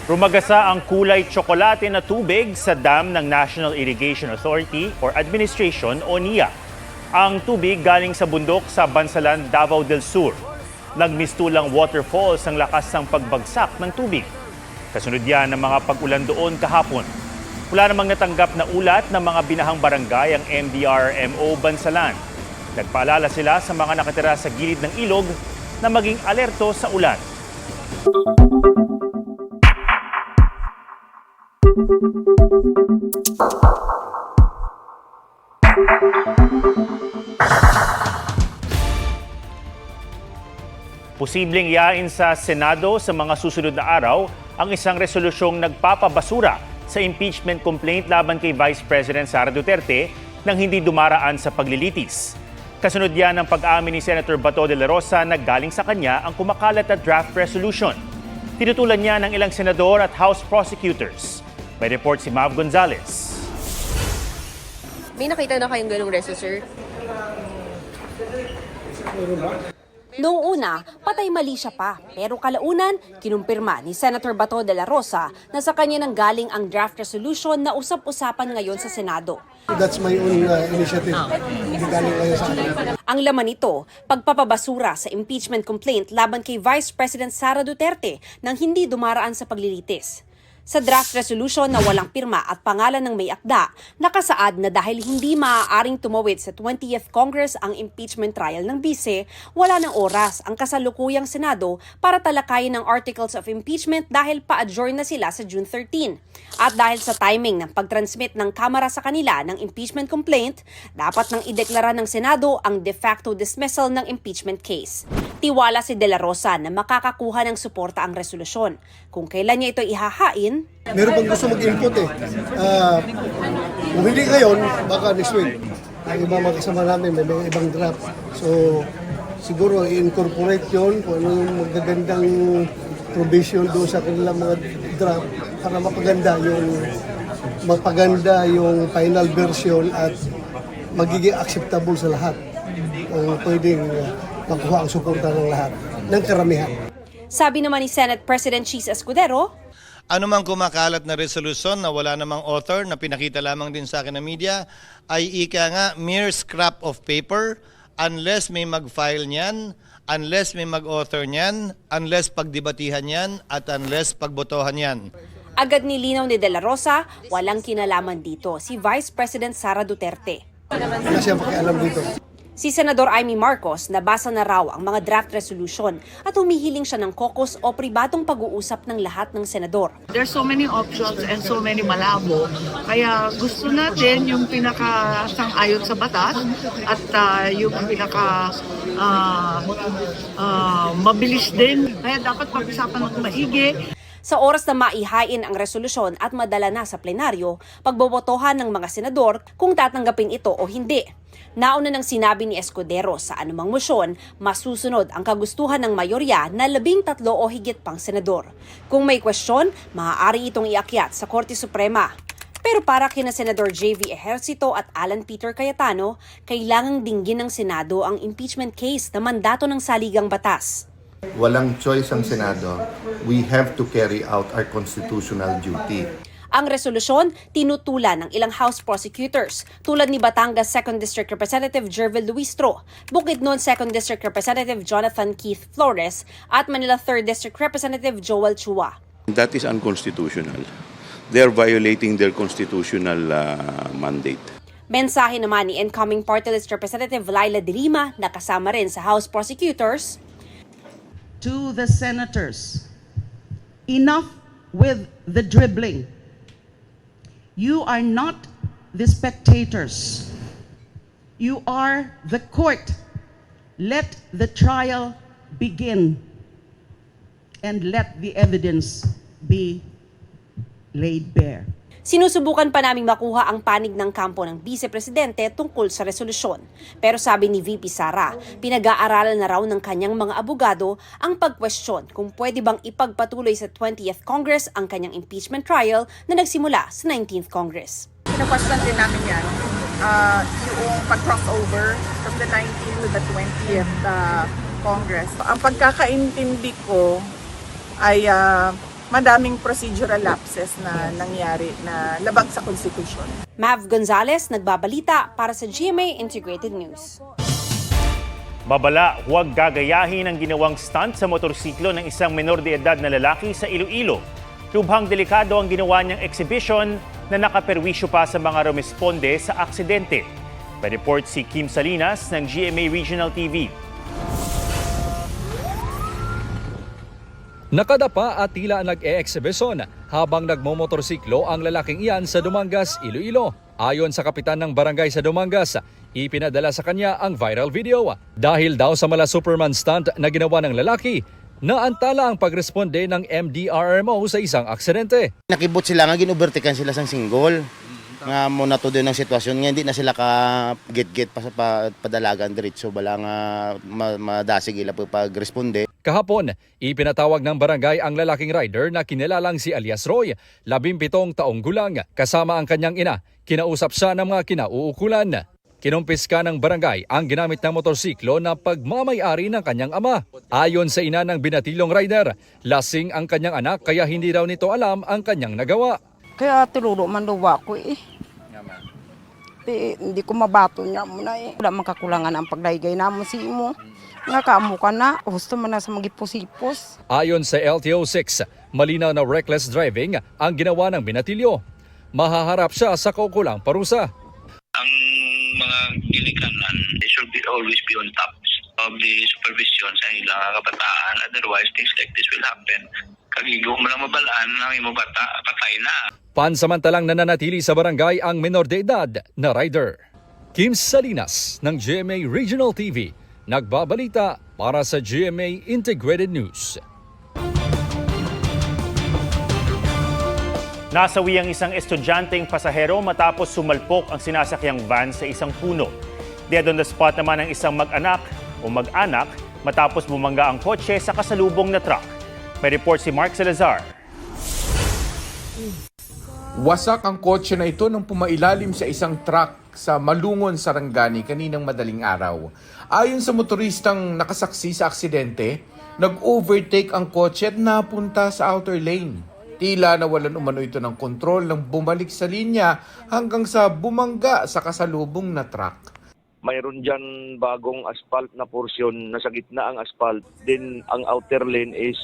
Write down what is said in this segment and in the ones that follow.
Rumagasa ang kulay tsokolate na tubig sa dam ng National Irrigation Authority or Administration o NIA. Ang tubig galing sa bundok sa Bansalan, Davao del Sur. Nagmistulang waterfalls ang lakas ng pagbagsak ng tubig. Kasunod yan ng mga pag-ulan doon kahapon. Wala namang natanggap na ulat ng mga binahang barangay ang MDRMO Bansalan. Nagpaalala sila sa mga nakatira sa gilid ng ilog na maging alerto sa ulan. Posibleng iain sa Senado sa mga susunod na araw ang isang resolusyong nagpapabasura sa impeachment complaint laban kay Vice President Sara Duterte nang hindi dumaraan sa paglilitis. Kasunod yan ng pag-amin ni Senator Bato de la Rosa na galing sa kanya ang kumakalat na draft resolution. Tinutulan niya ng ilang senador at House prosecutors. May report si Mav Gonzalez. May nakita na kayong ganung reso, sir? Noong una, patay mali siya pa, pero kalaunan, kinumpirma ni Senator Bato de la Rosa na sa kanya nang galing ang draft resolution na usap-usapan ngayon sa Senado. That's my own initiative. Hindi galing kayo sa akin. Ang laman nito, pagpapabasura sa impeachment complaint laban kay Vice President Sara Duterte nang hindi dumaraan sa paglilitis. Sa draft resolution na walang pirma at pangalan ng may akda, nakasaad na dahil hindi maaaring tumawid sa 20th Congress ang impeachment trial ng bise, wala ng oras ang kasalukuyang Senado para talakayin ang articles of impeachment dahil pa-adjourn na sila sa June 13. At dahil sa timing ng pag-transmit ng Kamara sa kanila ng impeachment complaint, dapat nang ideklara ng Senado ang de facto dismissal ng impeachment case. Tiwala si De La Rosa na makakakuha ng suporta ang resolusyon. Kung kailan niya ito ihahain, Meron pang gusto mag-input eh. Kung hindi ngayon, baka next week. Ang iba mga kasama namin, may mga ibang draft. So, siguro i-incorporate yun kung ano yung magagandang provision doon sa kanilang mga draft para mapaganda yung final version at magiging acceptable sa lahat. Pwedeng makuha ang suporta ng lahat, ng karamihan. sabi naman ni Senate President Cheese Escudero, ano mang kumakalat na resolusyon na wala namang author na pinakita lamang din sa akin ng media ay ika nga mere scrap of paper unless may mag-file niyan, unless may mag-author niyan, unless pagdebatihan niyan at unless pagbotohan niyan. agad nilinaw ni De La Rosa, walang kinalaman dito si Vice President Sara Duterte. Wala siyang pakialam dito. Si Senador Amy Marcos nabasa na raw ang mga draft resolution at humihiling siya ng caucus o pribadong pag-uusap ng lahat ng senador. There's so many options and so many malabo. Kaya gusto natin yung pinaka-sang-ayon sa batas at yung pinaka mabilis din. Kaya dapat pag-usapan ng maigi. Sa oras na maihain ang resolusyon at madala na sa plenaryo, pagbobotohan ng mga senador kung tatanggapin ito o hindi. Nauna nang sinabi ni Escudero sa anumang mosyon, masusunod ang kagustuhan ng mayorya na 13 o higit pang senador. Kung may kwestiyon, maaari itong iakyat sa Korte Suprema. Pero para kina Senador J.V. Ejercito at Alan Peter Cayetano, kailangang dinggin ng Senado ang impeachment case na mandato ng saligang batas. Walang choice ang Senado. We have to carry out our constitutional duty. Ang resolusyon, tinutulan ng ilang House prosecutors tulad ni Batangas 2nd District Representative Jervil Luistro, Bukidnon 2nd District Representative Jonathan Keith Flores at Manila 3rd District Representative Joel Chua. That is unconstitutional. They are violating their constitutional mandate. Mensahe naman ni incoming Party List Representative Laila De Lima na kasama rin sa House prosecutors. To the senators, enough with the dribbling. You are not the spectators. You are the court. Let the trial begin and let the evidence be laid bare. Sinusubukan pa naming makuha ang panig ng kampo ng Vice Presidente tungkol sa resolusyon. Pero sabi ni VP Sara, pinag-aaralan na raw ng kanyang mga abogado ang pagkwestiyon kung pwede bang ipagpatuloy sa 20th Congress ang kanyang impeachment trial na nagsimula sa 19th Congress. Kina-question din namin yan, yung pag-crossover from the 19th to the 20th Congress. Ang pagkakaintindi ko ay madaming procedural lapses na nangyari na labag sa konstitusyon. Mav Gonzalez, nagbabalita para sa GMA Integrated News. Babala, huwag gagayahin ang ginawang stunt sa motorsiklo ng isang menor de edad na lalaki sa Iloilo. Lubhang delikado ang ginawa niyang exhibition na nakaperwisyo pa sa mga rumesponde sa aksidente. May report si Kim Salinas ng GMA Regional TV. Nakadapa at tila nag-e-exhibition habang nagmomotorsiklo ang lalaking iyan sa Dumangas, Iloilo. Ayon sa kapitan ng barangay sa Dumangas, ipinadala sa kanya ang viral video dahil daw sa mala Superman stunt na ginawa ng lalaki, naantala ang pagresponde ng MDRMO sa isang aksidente. Nakibot sila nga, ginubertikan sila sang single. Nga muna to din ang sitwasyon nga, hindi na sila ka-get-get pa sa padalagan diretso. Bala nga madasig ila po pag-responde. Kahapon, ipinatawag ng barangay ang lalaking rider na kinilalang si alias Roy, 17 taong gulang, kasama ang kanyang ina. Kinausap siya ng mga kinauukulan. Kinumpiska ng barangay ang ginamit ng motorsiklo na pagmamay-ari ng kanyang ama. Ayon sa ina ng binatilong rider, lasing ang kanyang anak kaya hindi raw nito alam ang kanyang nagawa. Kaya tuluro man daw ako eh. Hindi ko mabato niya muna eh. Wala makakulangan ang pagdaygay namon si imo. Nga kaamo ka na, gusto man na sa magipos-ipos. Ayon sa LTO-6, malinaw na reckless driving ang ginawa ng binatilyo. Mahaharap siya sa kaukulang parusa. Ang mga gilikanan, they should always be on top of the supervision sa ilang kabataan. Otherwise, things like this will happen. Kagigo mo lang mabalaan ng imo bata, patay na. Pansamantalang nananatili sa barangay ang menor de edad na rider. Kim Salinas ng GMA Regional TV, nagbabalita para sa GMA Integrated News. Nasawi ang isang estudyanteng pasahero matapos sumalpok ang sinasakyang van sa isang puno. Dead on the spot naman ang isang mag-anak o mag-anak matapos bumangga ang kotse sa kasalubong na truck. May report si Mark Salazar. Wasak ang kotse na ito nang pumailalim sa isang truck sa Malungon, Sarangani kaninang madaling araw. Ayon sa motoristang nakasaksi sa aksidente, nag-overtake ang kotse at napunta sa outer lane. Tila nawalan umano ito ng kontrol nang bumalik sa linya hanggang sa bumangga sa kasalubong na truck. Mayroon dyan bagong asphalt na porsyon, nasa gitna ang asphalt. Then ang outer lane is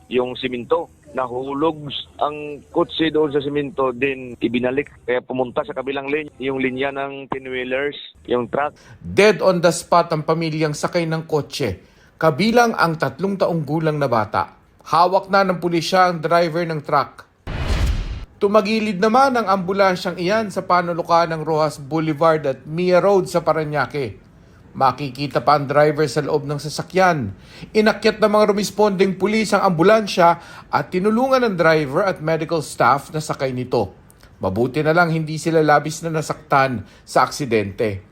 yung simento. Nahulog ang kotse doon sa simento, din ibinalik. Kaya pumunta sa kabilang lane, yung linya ng 10-wheelers, yung truck. Dead on the spot ang pamilyang sakay ng kotse, kabilang ang 3 taong gulang na bata. Hawak na ng pulisya ang driver ng truck. Tumagilid naman ang ambulansyang iyan sa panulukan ng Rojas Boulevard at Mia Road sa Parañaque. Makikita pa ang driver sa loob ng sasakyan. Inakyat ng mga rumesponding pulis ang ambulansya at tinulungan ng driver at medical staff na sakay nito. Mabuti na lang hindi sila labis na nasaktan sa aksidente.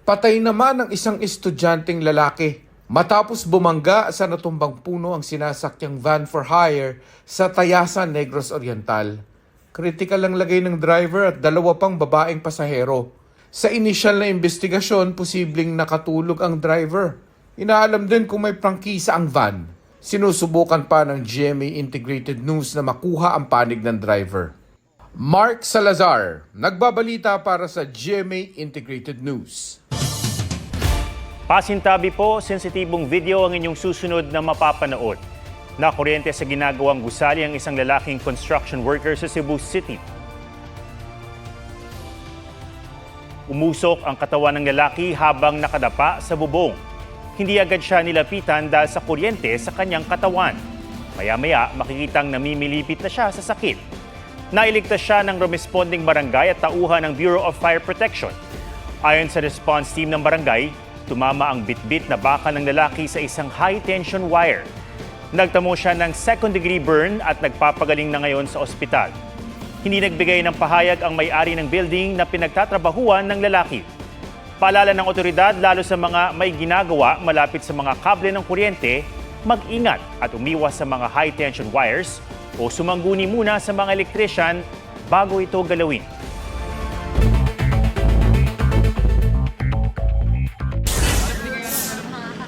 Patay naman ang isang estudyanteng lalaki matapos bumangga sa natumbang puno ang sinasakyang van for hire sa Tayasan, Negros Oriental. Kritikal ang lagay ng driver at 2 pang babaeng pasahero. Sa inisyal na investigasyon, posibleng nakatulog ang driver. Inaalam din kung may prangkisa ang van. Sinusubukan pa ng GMA Integrated News na makuha ang panig ng driver. Mark Salazar, nagbabalita para sa GMA Integrated News. Pasintabi po, sensitibong video ang inyong susunod na mapapanood. Nakuryente sa ginagawang gusali ang isang lalaking construction worker sa Cebu City. Umusok ang katawan ng lalaki habang nakadapa sa bubong. Hindi agad siya nilapitan dahil sa kuryente sa kanyang katawan. Maya-maya, makikitang namimilipit na siya sa sakit. Nailigtas siya ng rumesponding barangay at tauhan ng Bureau of Fire Protection. Ayon sa response team ng barangay, tumama ang bitbit na baka ng lalaki sa isang high-tension wire. Nagtamo siya ng 2nd-degree burn at nagpapagaling na ngayon sa ospital. Hindi nagbigay ng pahayag ang may-ari ng building na pinagtatrabahuan ng lalaki. Paalala ng otoridad lalo sa mga may ginagawa malapit sa mga kable ng kuryente, mag-ingat at umiwas sa mga high-tension wires o sumangguni muna sa mga electrician bago ito galawin.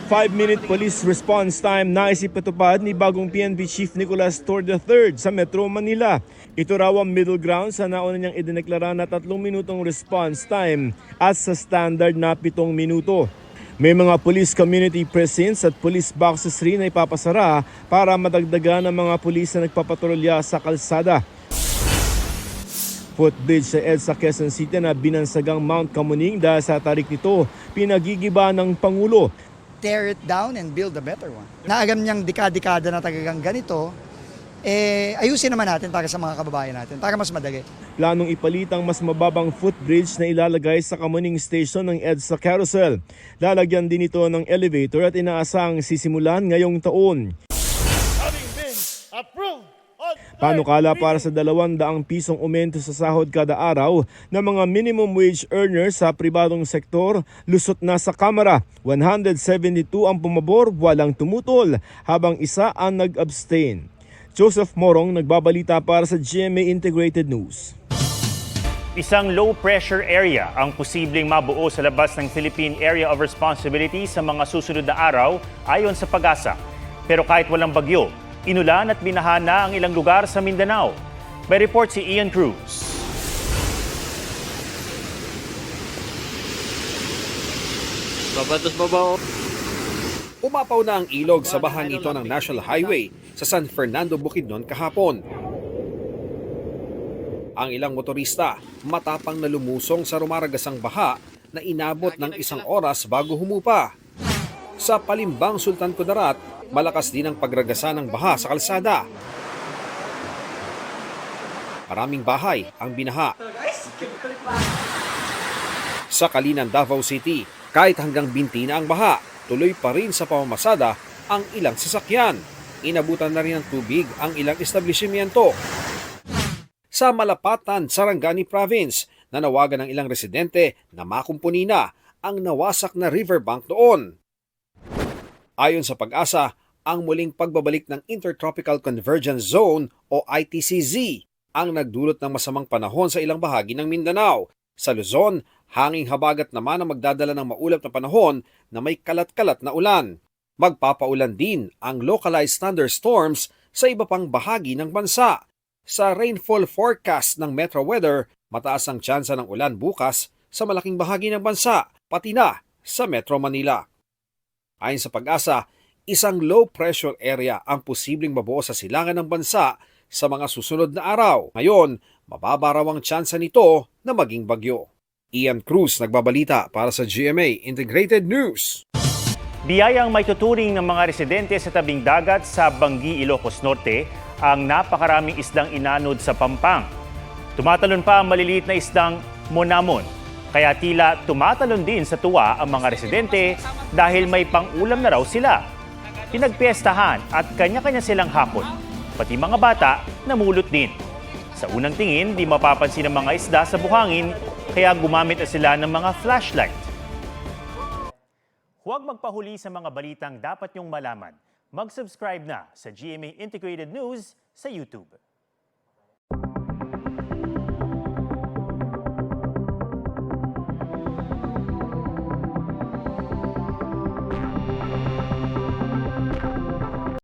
5-minute police response time na isipatupad ni bagong PNP Chief Nicolas Torre III sa Metro Manila. Ito raw ang middle ground sa nauna niyang idineklara na 3 minutong response time at sa standard na 7 minuto. May mga police community precincts at police boxes rin na ipapasara para madagdagan ang mga pulis na nagpapatrolya sa kalsada. Footbridge sa EDSA Quezon City na binansagang Mount Kamuning dahil sa tarik nito, pinagigiba ng Pangulo. Tear it down and build a better one. Naagam niyang dekada na tagagang ganito, ayusin naman natin para sa mga kababayan natin, para mas madali. Planong ipalitang mas mababang footbridge na ilalagay sa Kamuning Station ng EDSA Carousel. Lalagyan din ito ng elevator at inaasang sisimulan ngayong taon. Panukala para sa 200 pisong aumento sa sahod kada araw ng mga minimum wage earners sa pribadong sektor, lusot na sa Kamara. 172 ang pumabor, walang tumutol, habang isa ang nag-abstain. Joseph Morong nagbabalita para sa GMA Integrated News. Isang low-pressure area ang posibleng mabuo sa labas ng Philippine Area of Responsibility sa mga susunod na araw ayon sa Pag-asa. Pero kahit walang bagyo, inulan at binaha na ang ilang lugar sa Mindanao. May report si Ian Cruz. Umapaw na ang ilog sa bahang ito ng National Highway sa San Fernando, Bukidnon kahapon. Ang ilang motorista matapang na lumusong sa rumaragasang baha na inabot ng 1 oras bago humupa. Sa Palimbang, Sultan Kudarat, malakas din ang pagragasa ng baha sa kalsada. Maraming bahay ang binaha. Sa Kalinan, Davao City, kahit hanggang binti na ang baha, tuloy pa rin sa pamamasada ang ilang sasakyan. Inabutan na rin ng tubig ang ilang establishmento. Sa Malapatan, Sarangani Province, nanawagan ng ilang residente na makumpuni na ang nawasak na riverbank doon. Ayon sa Pag-asa, ang muling pagbabalik ng Intertropical Convergence Zone o ITCZ ang nagdulot ng masamang panahon sa ilang bahagi ng Mindanao. Sa Luzon, hanging habagat naman ang magdadala ng maulap na panahon na may kalat-kalat na ulan. Magpapaulan din ang localized thunderstorms sa iba pang bahagi ng bansa. Sa rainfall forecast ng Metro Weather, mataas ang tsansa ng ulan bukas sa malaking bahagi ng bansa, pati na sa Metro Manila. Ayon sa Pag-asa, isang low-pressure area ang posibleng mabuo sa silangan ng bansa sa mga susunod na araw. Ngayon, mababa raw ang tsansa nito na maging bagyo. Ian Cruz nagbabalita para sa GMA Integrated News. Biyayang may tuturing ng mga residente sa tabing dagat sa Bangi, Ilocos Norte ang napakaraming isdang inanod sa Pampang. Tumatalon pa ang maliliit na isdang monamon. Kaya tila tumatalon din sa tuwa ang mga residente dahil may pang-ulam na raw sila. Pinagpiestahan at kanya-kanya silang hapon. Pati mga bata namulot din. Sa unang tingin, di mapapansin ang mga isda sa buhangin kaya gumamit na sila ng mga flashlight. Huwag magpahuli sa mga balitang dapat niyong malaman. Mag-subscribe na sa GMA Integrated News sa YouTube.